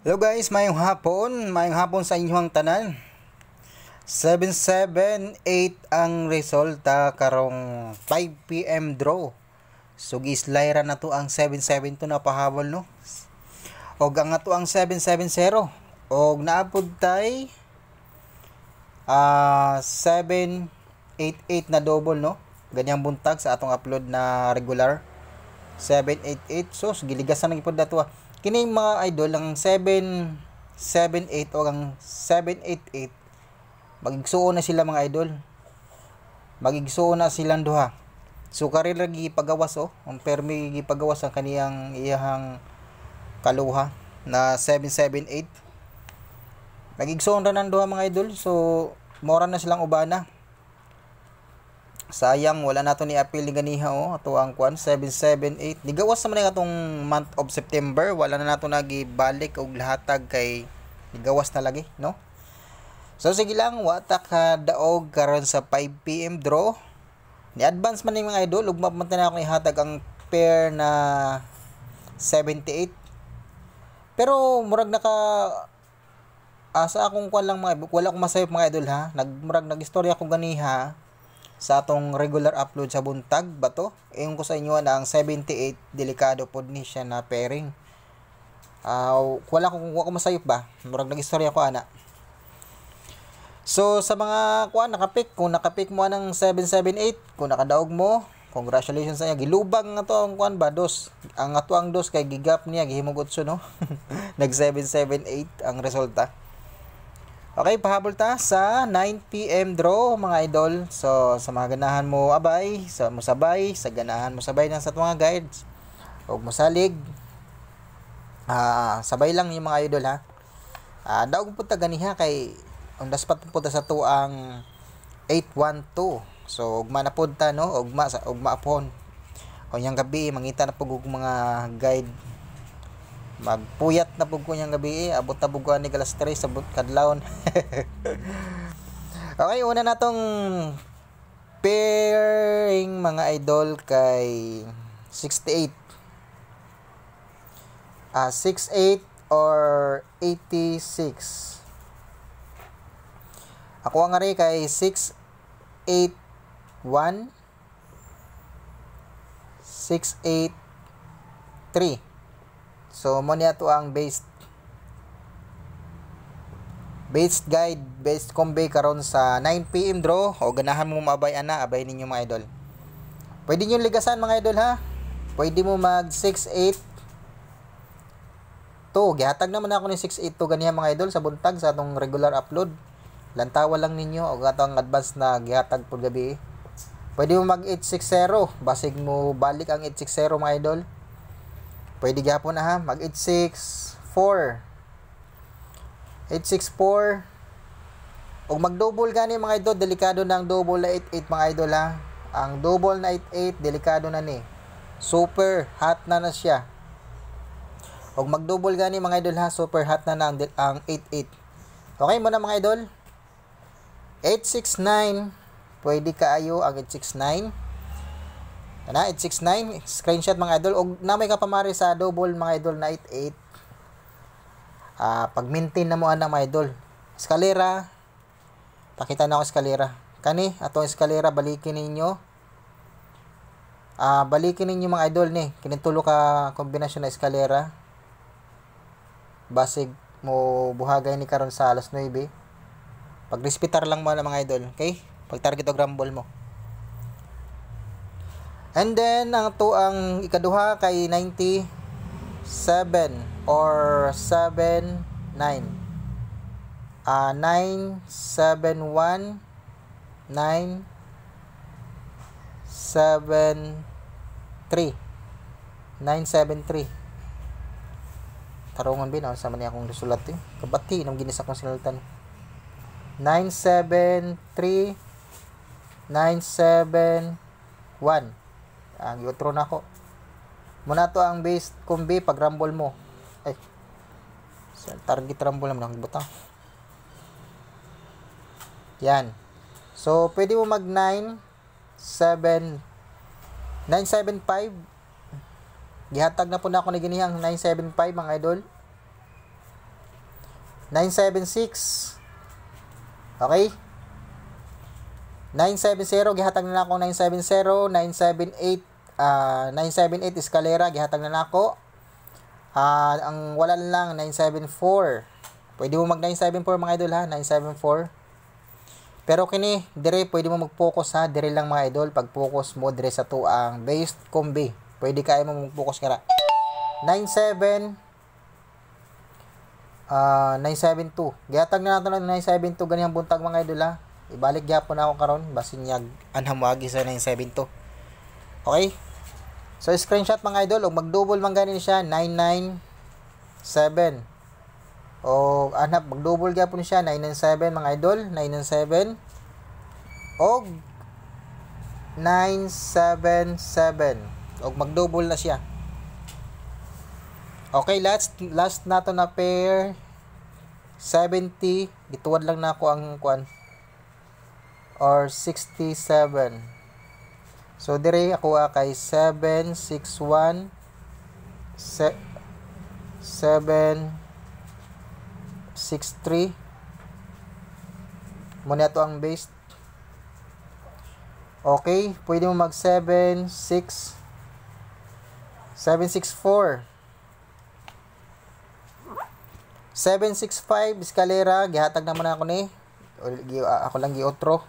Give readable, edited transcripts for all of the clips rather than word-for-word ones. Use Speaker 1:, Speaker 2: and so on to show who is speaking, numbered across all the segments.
Speaker 1: Hello guys, mayong hapon sa inyong tanan. 778 ang resulta karong 5 PM draw. So gislayra na to ang 772 na pahabol no. Og ang ato ang 770 og naapod tay 788 na double no. Ganyang buntag sa atong upload na regular 788. So giligasan na gipod dato. Kining mga idol ang 778 o ang 788 magigsuon na sila mga idol. Magigsuon na silang duha. So kari lagi pagawas ang permi gipagawas ang kaniyang iyahang kaluha na 778. Magigsuon ra nang duha mga idol. So mora na silang ubana. Sayang wala nato ni appeal ni ganiha ato ang kwan 778. Digawas naman nga atong month of September, wala na nato nagibalik og lahatag kay digawas na lagi, no? So sige lang, wata ka daog karon sa 5 PM draw. Ni advance man ning mga idol, ug mapunta na ako ni hatag ang pair na 78. Pero murag naka asa akong kwan lang mga wala akong masayop mga idol ha. Nagmurag nagistorya ko ganiha sa atong regular upload sa buntag ba to? Ayon ko sa inyo na ang 78 delikado pod ni siya na pairing. Wala ko masayop ba? Murag nagistorya ko ana. So sa mga kuan nakapik, kung nakapik mo ng 778, kung nakadaog mo, congratulations sa iya. Gilubag nga to ang kuan ba dos. Ang ato ang dos kay gigap niya gihimog utso no. Nag 778 ang resulta. Okay, pahabol ta sa 9 PM draw mga idol. So sa mga ganahan mo abay, sa musabay, sa ganahan mo sabay ng sa mga guides. Og mosalig. Sabay lang yung mga idol ha. Daog pud ta ganiha kay ang daspat pud ta sa tuang 812. So ugma na pud ta no, ugma apon. Kunyang gabi mangita na pud og mga guide. Magpuyat na pug ko niyang gabi abot na pug ni alas 3 sa kadlawon. Okay, una natong pairing mga idol kay 68. 68 or 86. Ako nga rin kay 681 683. So mo niya to ang based guide, based combi karon sa 9 PM draw. O ganahan mo mabay ana, abay ninyo mga idol. Pwede niyo ligasan mga idol ha. Pwede mo mag 68 to. Gihatag naman ako ni 682 ganiya mga idol sa buntag sa atong regular upload. Lantawa lang ninyo og atong advance na gihatag pud gabi. Pwede mo mag 860 basig mo balik ang 860 mga idol. Pwede gyapon na ha, mag 864. 864. Og mag double gani mga idol, delikado na ang double na 88 mga idol ha. Ang double na 88 delikado na ni. Super hot na siya. Og mag double gani mga idol ha, super hot na ang 88. Okay mo na mga idol. 869. Pwede kaayo ang 869. 869 screenshot mga idol og namay ka pamari sa double mga idol na 88. Pag maintain na mo ana mga idol. Eskalera. Pakita na ako eskalera. Kani atong eskalera balikin ninyo. Balikin ninyo mga idol ni. Kini tulo ka kombinasyon na eskalera. Basig mo buhagay ni karon sa alas 9. Pagrespetar lang mo na mga idol, okay? Pag target og rumble mo. And then, ang ikaduha kay 97 or 79. 971 973 973. Tarungan bin sa man akong sulat kabati nang ginis akong sinultan. 973 971. Ang outro na ako. Muna to ang base combi pag rumble mo. Ay. Sa target rumble naman ang butang. Yan. So pwede mo mag 975. Gihatag na po na ako ni ginihang 975 mga idol. 976. Okay? 970 gihatag na nako 970, 978 978 eskalera gihatag na nako. Ang wala lang 974. Pwede mo mag 974 mga idol ha, 974. Pero kini dire pwede mo mag-focus ha, dire lang mga idol, pag-focus mo dire sa tuang based combi. Pwede kaya mo mag-focus kara. 97 972. Gihatag na nato ng 972 ganiyang buntag mga idol ha. Ibalik gyapon ako karon basin yag anhamagi sa 972. Okay? So screenshot mga idol og mag-double man ganin siya 997. O anap mag-double gyapon siya 997 mga idol, 997 og 977. Og mag-double na siya. Okay, last nato na pair 70. Gituwad lang nako ang kuan or 67. So dire ako kay 761 763 muna to ang base. Okay, pwede mo mag 764 765 eskalera gihatag naman ako ni ako lang giotro.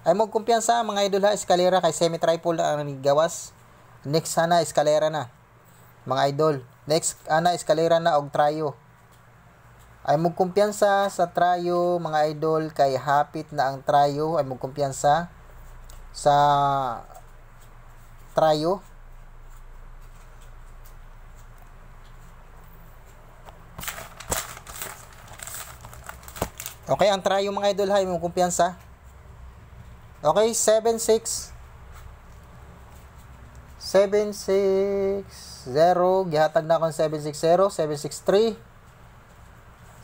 Speaker 1: Ay mo kumpiyansa mga idol ha, eskalera kay semi triple na ang gawas. Next sana eskalera na mga idol. Next ana eskalera na og trayo. Ay mo kumpiyansa sa trayo mga idol kay hapit na ang trayo. Ay mo kumpiyansa sa trayo. Okay, ang trayo mga idol ha, ay mo kumpiyansa. Okay, 760 gihatag na akong 760, 763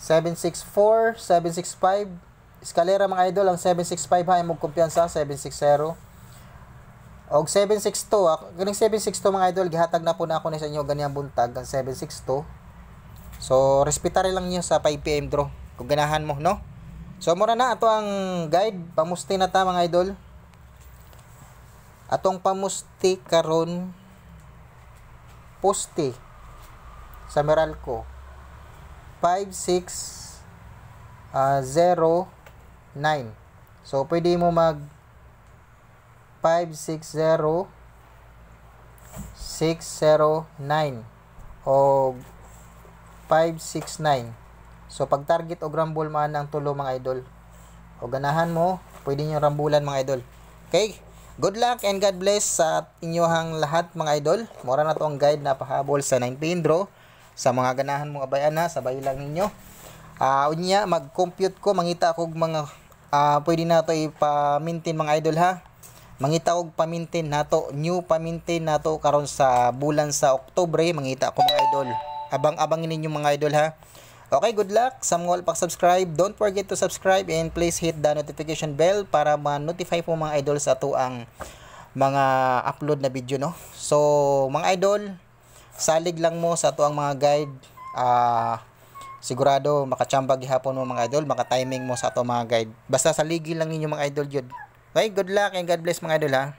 Speaker 1: 764 765 eskalera mga idol ang 765 ha, imong kumpiyansa 760 og 762 ganing 762 mga idol gihatag na po na ako ni sa inyo ganiyang buntag ang 762. So respetare lang niyo sa 5 PM draw kung ganahan mo no. So mura na ato ang guide pamusti na ta mga idol. Atong pamusti karon poste sa Meralco 5609. So pwede mo mag 560609 o 569. So pag target o rumble man ang tulo mga idol o ganahan mo, pwede nyo rambulan mga idol. Okay, good luck and God bless sa inyohang lahat mga idol. Mura na to ang guide na pahabol sa 9 pin draw sa mga ganahan mo abayan na sabay lang ninyo. Unya mag-compute ko mangita ko mga pwede na to ipa-maintain mga idol ha. Mangita og pa-maintain nato, new pa-maintain nato karon sa bulan sa Oktubre mangita ko mga idol. Abang-abangin ninyo mga idol ha. Okay, good luck sa mga pag-subscribe. Don't forget to subscribe and please hit the notification bell para ma-notify po mga idol sa ang mga upload na video no. So, mga idol, salig lang mo sa ang mga guide. Sigurado makachambag gihapon mo mga idol, maka-timing mo sa mga guide. Basta saligi lang ninyo mga idol jud. Okay, good luck and God bless mga idol ha.